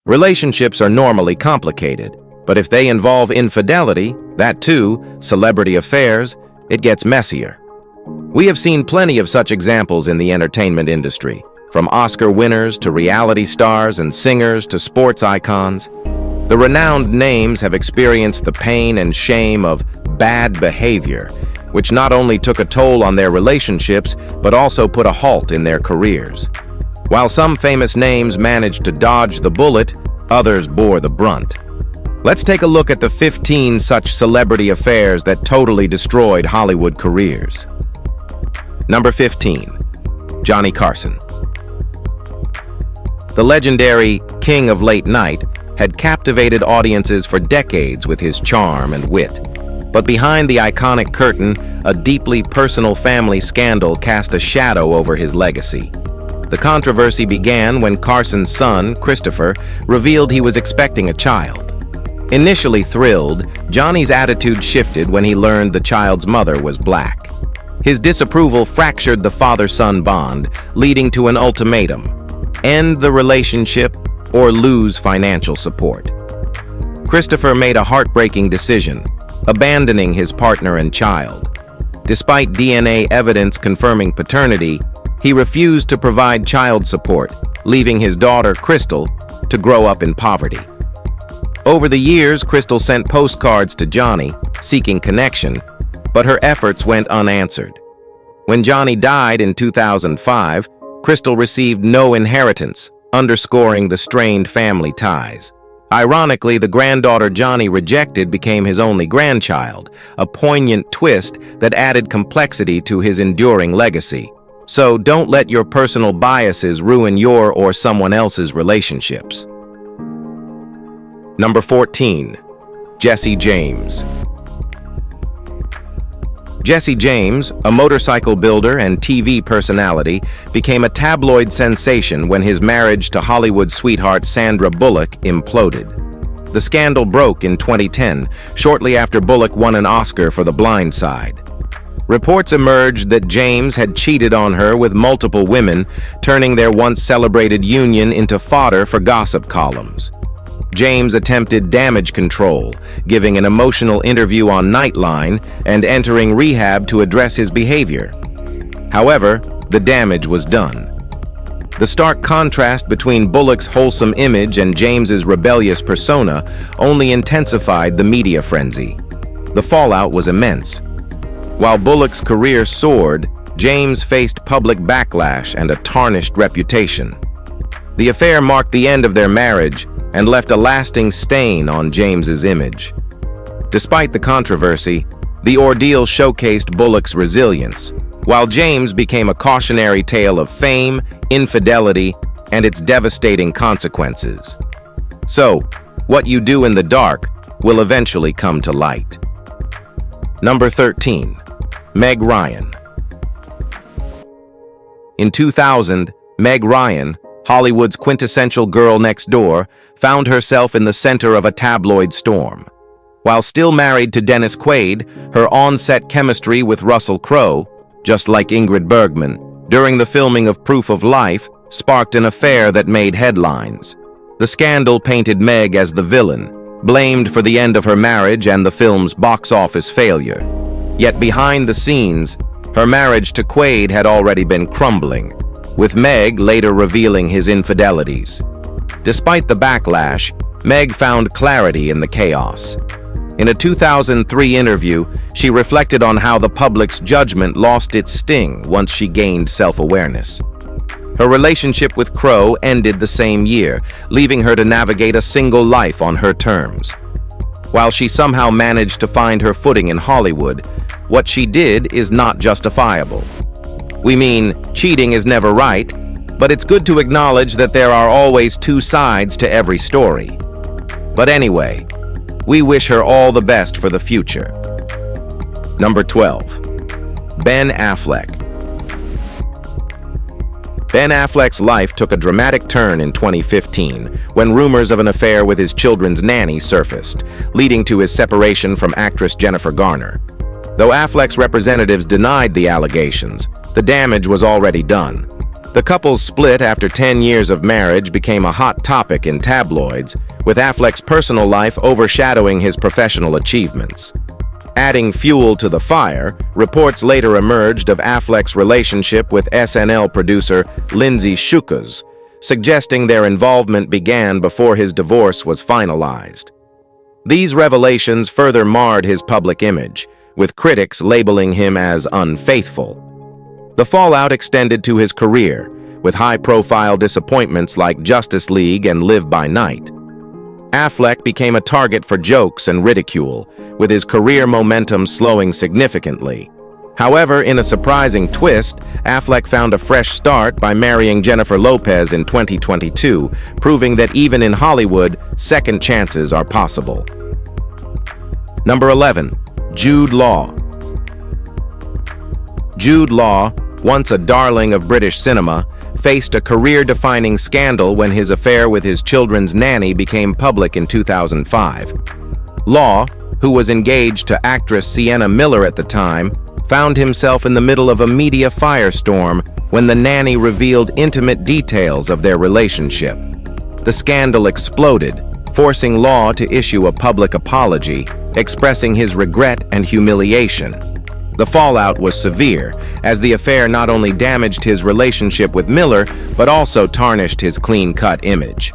Relationships are normally complicated, but if they involve infidelity, that too, celebrity affairs, it gets messier. We have seen plenty of such examples in the entertainment industry, from Oscar winners to reality stars and singers to sports icons. The renowned names have experienced the pain and shame of bad behavior, which not only took a toll on their relationships, but also put a halt in their careers. While some famous names managed to dodge the bullet, others bore the brunt. Let's take a look at the 15 such celebrity affairs that totally destroyed Hollywood careers. Number 15. Johnny Carson. The legendary King of Late Night had captivated audiences for decades with his charm and wit. But behind the iconic curtain, a deeply personal family scandal cast a shadow over his legacy. The controversy began when Carson's son, Christopher, revealed he was expecting a child. Initially thrilled, Johnny's attitude shifted when he learned the child's mother was black. His disapproval fractured the father-son bond, leading to an ultimatum: end the relationship or lose financial support. Christopher made a heartbreaking decision, abandoning his partner and child. Despite DNA evidence confirming paternity, he refused to provide child support, leaving his daughter, Crystal, to grow up in poverty. Over the years, Crystal sent postcards to Johnny, seeking connection, but her efforts went unanswered. When Johnny died in 2005, Crystal received no inheritance, underscoring the strained family ties. Ironically, the granddaughter Johnny rejected became his only grandchild, a poignant twist that added complexity to his enduring legacy. So don't let your personal biases ruin your or someone else's relationships. Number 14. Jesse James. Jesse James, a motorcycle builder and TV personality, became a tabloid sensation when his marriage to Hollywood sweetheart Sandra Bullock imploded. The scandal broke in 2010, shortly after Bullock won an Oscar for The Blind Side. Reports emerged that James had cheated on her with multiple women, turning their once celebrated union into fodder for gossip columns. James attempted damage control, giving an emotional interview on Nightline and entering rehab to address his behavior. However, the damage was done. The stark contrast between Bullock's wholesome image and James's rebellious persona only intensified the media frenzy. The fallout was immense. While Bullock's career soared, James faced public backlash and a tarnished reputation. The affair marked the end of their marriage and left a lasting stain on James's image. Despite the controversy, the ordeal showcased Bullock's resilience, while James became a cautionary tale of fame, infidelity, and its devastating consequences. So, what you do in the dark will eventually come to light. Number 13. Meg Ryan. In 2000, Meg Ryan, Hollywood's quintessential girl next door, found herself in the center of a tabloid storm. While still married to Dennis Quaid, her on-set chemistry with Russell Crowe, just like Ingrid Bergman, during the filming of Proof of Life, sparked an affair that made headlines. The scandal painted Meg as the villain, blamed for the end of her marriage and the film's box office failure. Yet behind the scenes, her marriage to Quaid had already been crumbling, with Meg later revealing his infidelities. Despite the backlash, Meg found clarity in the chaos. In a 2003 interview, she reflected on how the public's judgment lost its sting once she gained self-awareness. Her relationship with Crowe ended the same year, leaving her to navigate a single life on her terms. While she somehow managed to find her footing in Hollywood, what she did is not justifiable. We mean, cheating is never right, but it's good to acknowledge that there are always two sides to every story. But anyway, we wish her all the best for the future. Number 12. Ben Affleck. Ben Affleck's life took a dramatic turn in 2015 when rumors of an affair with his children's nanny surfaced, leading to his separation from actress Jennifer Garner. Though Affleck's representatives denied the allegations, the damage was already done. The couple's split after 10 years of marriage became a hot topic in tabloids, with Affleck's personal life overshadowing his professional achievements. Adding fuel to the fire, reports later emerged of Affleck's relationship with SNL producer Lindsay Schukas, suggesting their involvement began before his divorce was finalized. These revelations further marred his public image, with critics labeling him as unfaithful. The fallout extended to his career, with high-profile disappointments like Justice League and Live by Night. Affleck became a target for jokes and ridicule, with his career momentum slowing significantly. However, in a surprising twist, Affleck found a fresh start by marrying Jennifer Lopez in 2022, proving that even in Hollywood, second chances are possible. Number 11. Jude Law. Jude Law, once a darling of British cinema, faced a career-defining scandal when his affair with his children's nanny became public in 2005. Law, who was engaged to actress Sienna Miller at the time, found himself in the middle of a media firestorm when the nanny revealed intimate details of their relationship. The scandal exploded, forcing Law to issue a public apology, expressing his regret and humiliation. The fallout was severe, as the affair not only damaged his relationship with Miller, but also tarnished his clean-cut image.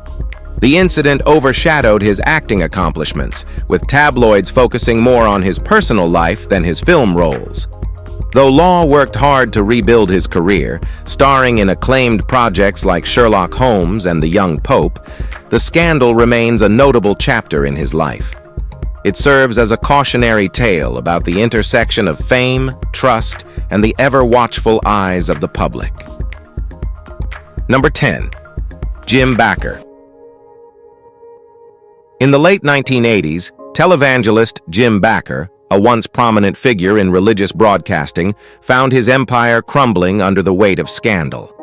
The incident overshadowed his acting accomplishments, with tabloids focusing more on his personal life than his film roles. Though Law worked hard to rebuild his career, starring in acclaimed projects like Sherlock Holmes and The Young Pope, the scandal remains a notable chapter in his life. It serves as a cautionary tale about the intersection of fame, trust, and the ever-watchful eyes of the public. Number 10. Jim Bakker. In the late 1980s, televangelist Jim Bakker, a once prominent figure in religious broadcasting, found his empire crumbling under the weight of scandal.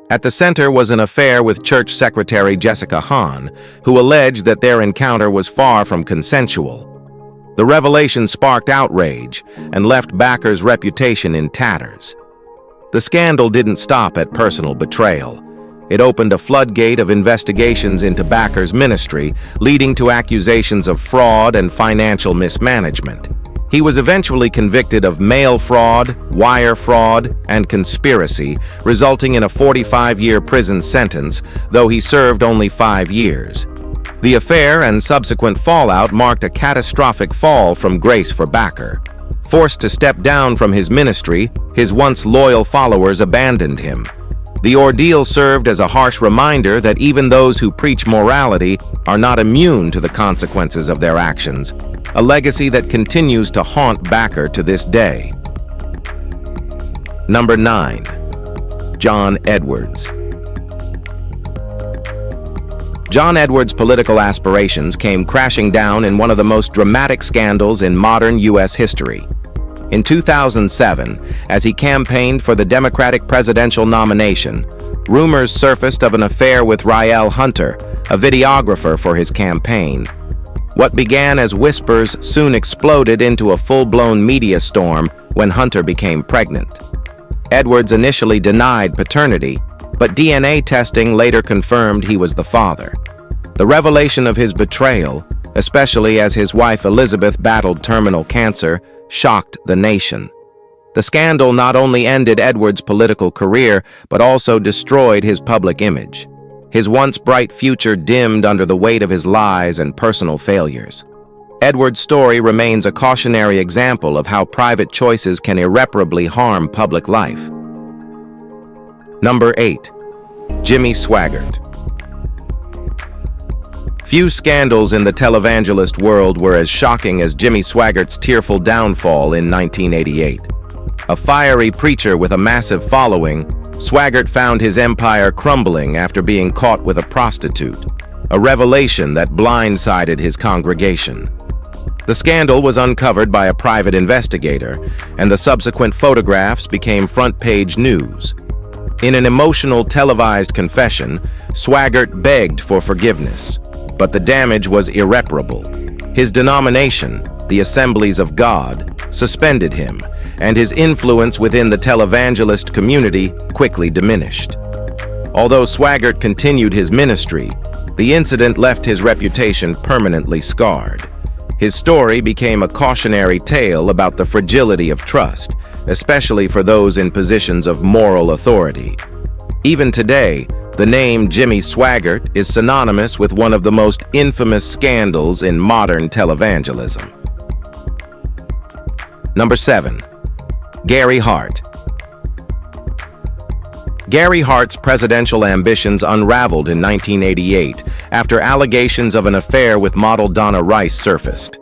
At the center was an affair with church secretary Jessica Hahn, who alleged that their encounter was far from consensual. The revelation sparked outrage and left Bakker's reputation in tatters. The scandal didn't stop at personal betrayal. It opened a floodgate of investigations into Bakker's ministry, leading to accusations of fraud and financial mismanagement. He was eventually convicted of mail fraud, wire fraud, and conspiracy, resulting in a 45-year prison sentence, though he served only 5 years. The affair and subsequent fallout marked a catastrophic fall from grace for Bakker. Forced to step down from his ministry, his once loyal followers abandoned him. The ordeal served as a harsh reminder that even those who preach morality are not immune to the consequences of their actions, a legacy that continues to haunt Bakker to this day. Number 9. John Edwards. John Edwards' political aspirations came crashing down in one of the most dramatic scandals in modern U.S. history. In 2007, as he campaigned for the Democratic presidential nomination, rumors surfaced of an affair with Rael Hunter, a videographer for his campaign. What began as whispers soon exploded into a full-blown media storm when Hunter became pregnant. Edwards initially denied paternity, but DNA testing later confirmed he was the father. The revelation of his betrayal, especially as his wife Elizabeth battled terminal cancer, shocked the nation. The scandal not only ended Edwards' political career, but also destroyed his public image. His once bright future dimmed under the weight of his lies and personal failures. Edwards' story remains a cautionary example of how private choices can irreparably harm public life. Number 8. Jimmy Swaggart. Few scandals in the televangelist world were as shocking as Jimmy Swaggart's tearful downfall in 1988. A fiery preacher with a massive following, Swaggart found his empire crumbling after being caught with a prostitute, a revelation that blindsided his congregation. The scandal was uncovered by a private investigator, and the subsequent photographs became front-page news. In an emotional televised confession, Swaggart begged for forgiveness, but the damage was irreparable. His denomination, the Assemblies of God, suspended him, and his influence within the televangelist community quickly diminished. Although Swaggart continued his ministry, the incident left his reputation permanently scarred. His story became a cautionary tale about the fragility of trust, especially for those in positions of moral authority. Even today, the name Jimmy Swaggart is synonymous with one of the most infamous scandals in modern televangelism. Number 7. Gary Hart. Gary Hart's presidential ambitions unraveled in 1988 after allegations of an affair with model Donna Rice surfaced.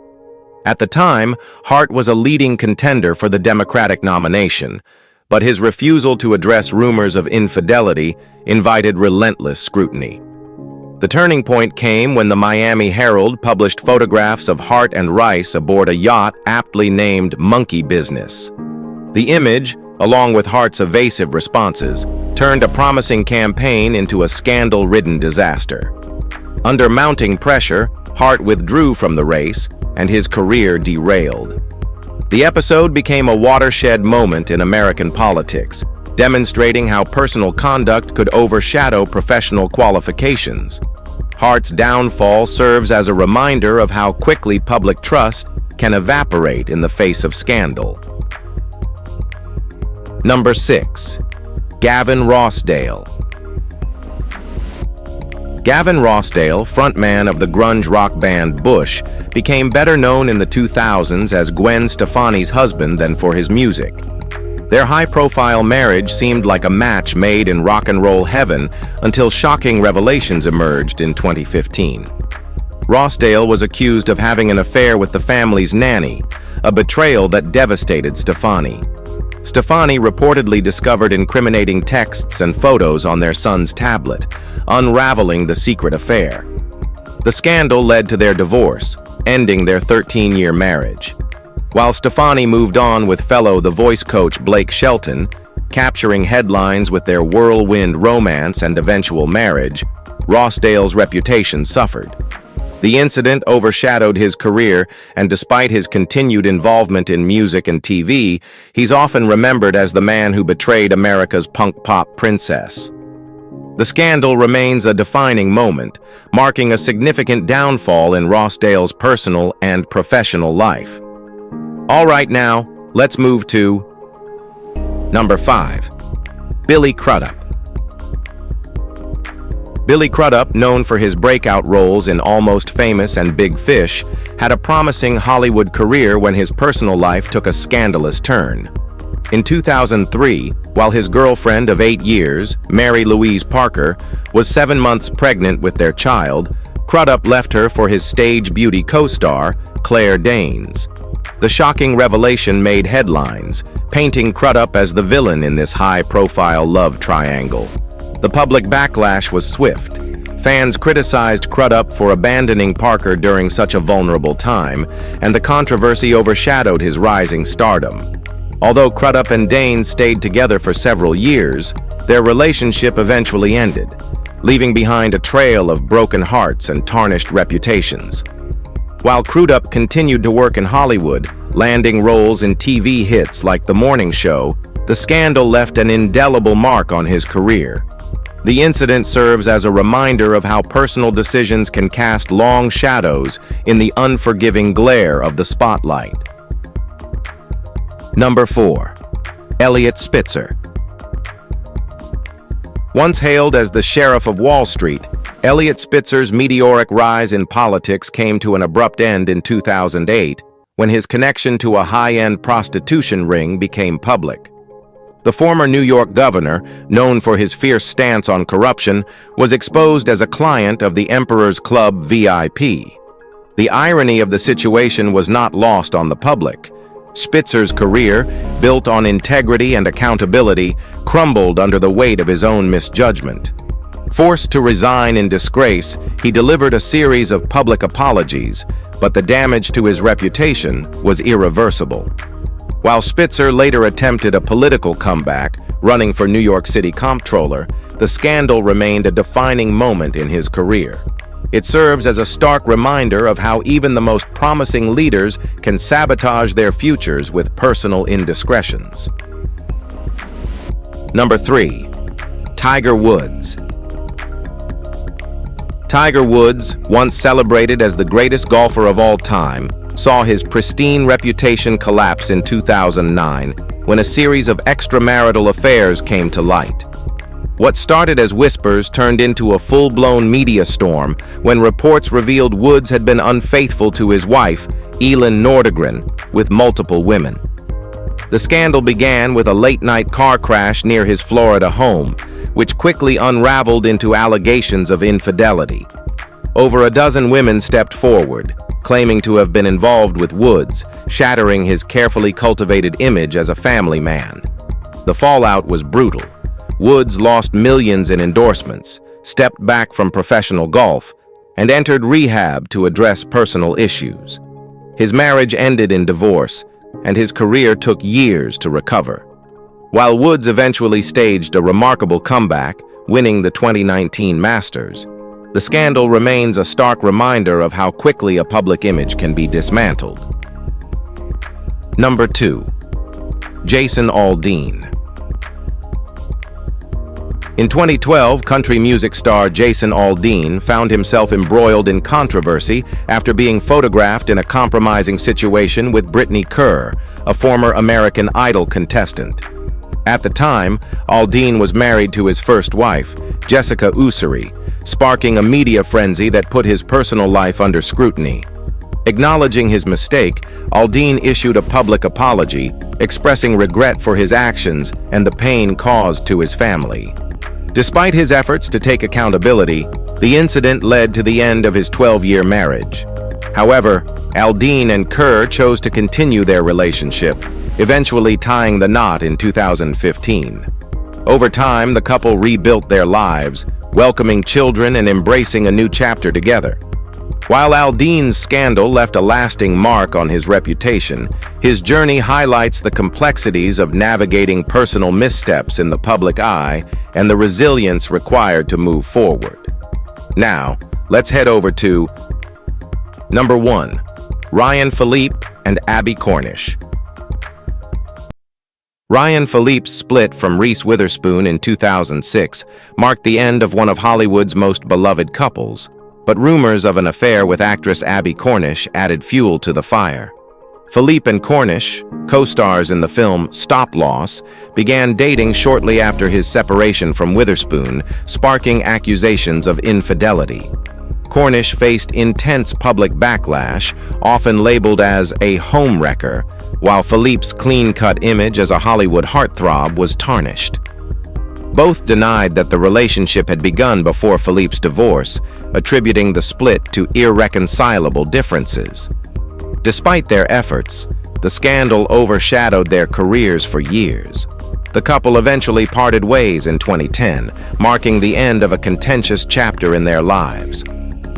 At the time, Hart was a leading contender for the Democratic nomination, but his refusal to address rumors of infidelity invited relentless scrutiny. The turning point came when the Miami Herald published photographs of Hart and Rice aboard a yacht aptly named Monkey Business. The image, along with Hart's evasive responses, turned a promising campaign into a scandal-ridden disaster. Under mounting pressure, Hart withdrew from the race, and his career derailed. The episode became a watershed moment in American politics, demonstrating how personal conduct could overshadow professional qualifications. Hart's downfall serves as a reminder of how quickly public trust can evaporate in the face of scandal. Number 6. Gavin Rosdale. Gavin Rosdale, frontman of the grunge rock band Bush, became better known in the 2000s as Gwen Stefani's husband than for his music. Their high-profile marriage seemed like a match made in rock and roll heaven until shocking revelations emerged in 2015. Rosdale was accused of having an affair with the family's nanny, a betrayal that devastated Stefani. Stefani reportedly discovered incriminating texts and photos on their son's tablet, unraveling the secret affair. The scandal led to their divorce, ending their 13-year marriage. While Stefani moved on with fellow The Voice coach Blake Shelton, capturing headlines with their whirlwind romance and eventual marriage, Rosdale's reputation suffered. The incident overshadowed his career, and despite his continued involvement in music and TV, he's often remembered as the man who betrayed America's punk-pop princess. The scandal remains a defining moment, marking a significant downfall in Rosdale's personal and professional life. All right, now, let's move to number 5. Billy Crudup. Billy Crudup, known for his breakout roles in Almost Famous and Big Fish, had a promising Hollywood career when his personal life took a scandalous turn. In 2003, while his girlfriend of 8 years, Mary Louise Parker, was 7 months pregnant with their child, Crudup left her for his stage beauty co-star, Claire Danes. The shocking revelation made headlines, painting Crudup as the villain in this high-profile love triangle. The public backlash was swift. Fans criticized Crudup for abandoning Parker during such a vulnerable time, and the controversy overshadowed his rising stardom. Although Crudup and Danes stayed together for several years, their relationship eventually ended, leaving behind a trail of broken hearts and tarnished reputations. While Crudup continued to work in Hollywood, landing roles in TV hits like The Morning Show, the scandal left an indelible mark on his career. The incident serves as a reminder of how personal decisions can cast long shadows in the unforgiving glare of the spotlight. Number 4. Elliot Spitzer. Once hailed as the Sheriff of Wall Street, Elliot Spitzer's meteoric rise in politics came to an abrupt end in 2008 when his connection to a high-end prostitution ring became public. The former New York governor, known for his fierce stance on corruption, was exposed as a client of the Emperor's Club VIP. The irony of the situation was not lost on the public. Spitzer's career, built on integrity and accountability, crumbled under the weight of his own misjudgment. Forced to resign in disgrace, he delivered a series of public apologies, but the damage to his reputation was irreversible. While Spitzer later attempted a political comeback, running for New York City Comptroller, the scandal remained a defining moment in his career. It serves as a stark reminder of how even the most promising leaders can sabotage their futures with personal indiscretions. Number 3. Tiger Woods. Tiger Woods, once celebrated as the greatest golfer of all time, saw his pristine reputation collapse in 2009 when a series of extramarital affairs came to light. What started as whispers turned into a full-blown media storm when reports revealed Woods had been unfaithful to his wife, Aline Nordegren, with multiple women. The scandal began with a late-night car crash near his Florida home, which quickly unraveled into allegations of infidelity. Over a dozen women stepped forward, claiming to have been involved with Woods, shattering his carefully cultivated image as a family man. The fallout was brutal. Woods lost millions in endorsements, stepped back from professional golf, and entered rehab to address personal issues. His marriage ended in divorce, and his career took years to recover. While Woods eventually staged a remarkable comeback, winning the 2019 Masters, the scandal remains a stark reminder of how quickly a public image can be dismantled. Number 2. Jason Aldean. In 2012, country music star Jason Aldean found himself embroiled in controversy after being photographed in a compromising situation with Brittany Kerr, a former American Idol contestant. At the time, Aldean was married to his first wife, Jessica Ussery, sparking a media frenzy that put his personal life under scrutiny. Acknowledging his mistake, Aldean issued a public apology, expressing regret for his actions and the pain caused to his family. Despite his efforts to take accountability, the incident led to the end of his 12-year marriage. However, Aldean and Kerr chose to continue their relationship, eventually tying the knot in 2015. Over time, the couple rebuilt their lives, welcoming children and embracing a new chapter together. While Aldean's scandal left a lasting mark on his reputation, his journey highlights the complexities of navigating personal missteps in the public eye and the resilience required to move forward. Now, let's head over to Number 1. Ryan Phillippe and Abby Cornish. Ryan Phillippe's split from Reese Witherspoon in 2006 marked the end of one of Hollywood's most beloved couples, but rumors of an affair with actress Abby Cornish added fuel to the fire. Phillippe and Cornish, co-stars in the film Stop Loss, began dating shortly after his separation from Witherspoon, sparking accusations of infidelity. Cornish faced intense public backlash, often labeled as a homewrecker, while Phillippe's clean-cut image as a Hollywood heartthrob was tarnished. Both denied that the relationship had begun before Phillippe's divorce, attributing the split to irreconcilable differences. Despite their efforts, the scandal overshadowed their careers for years. The couple eventually parted ways in 2010, marking the end of a contentious chapter in their lives.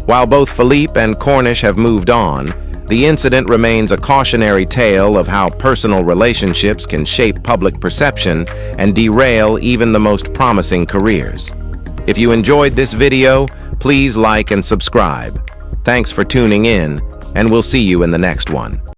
While both Phillippe and Cornish have moved on, the incident remains a cautionary tale of how personal relationships can shape public perception and derail even the most promising careers. If you enjoyed this video, please like and subscribe. Thanks for tuning in, and we'll see you in the next one.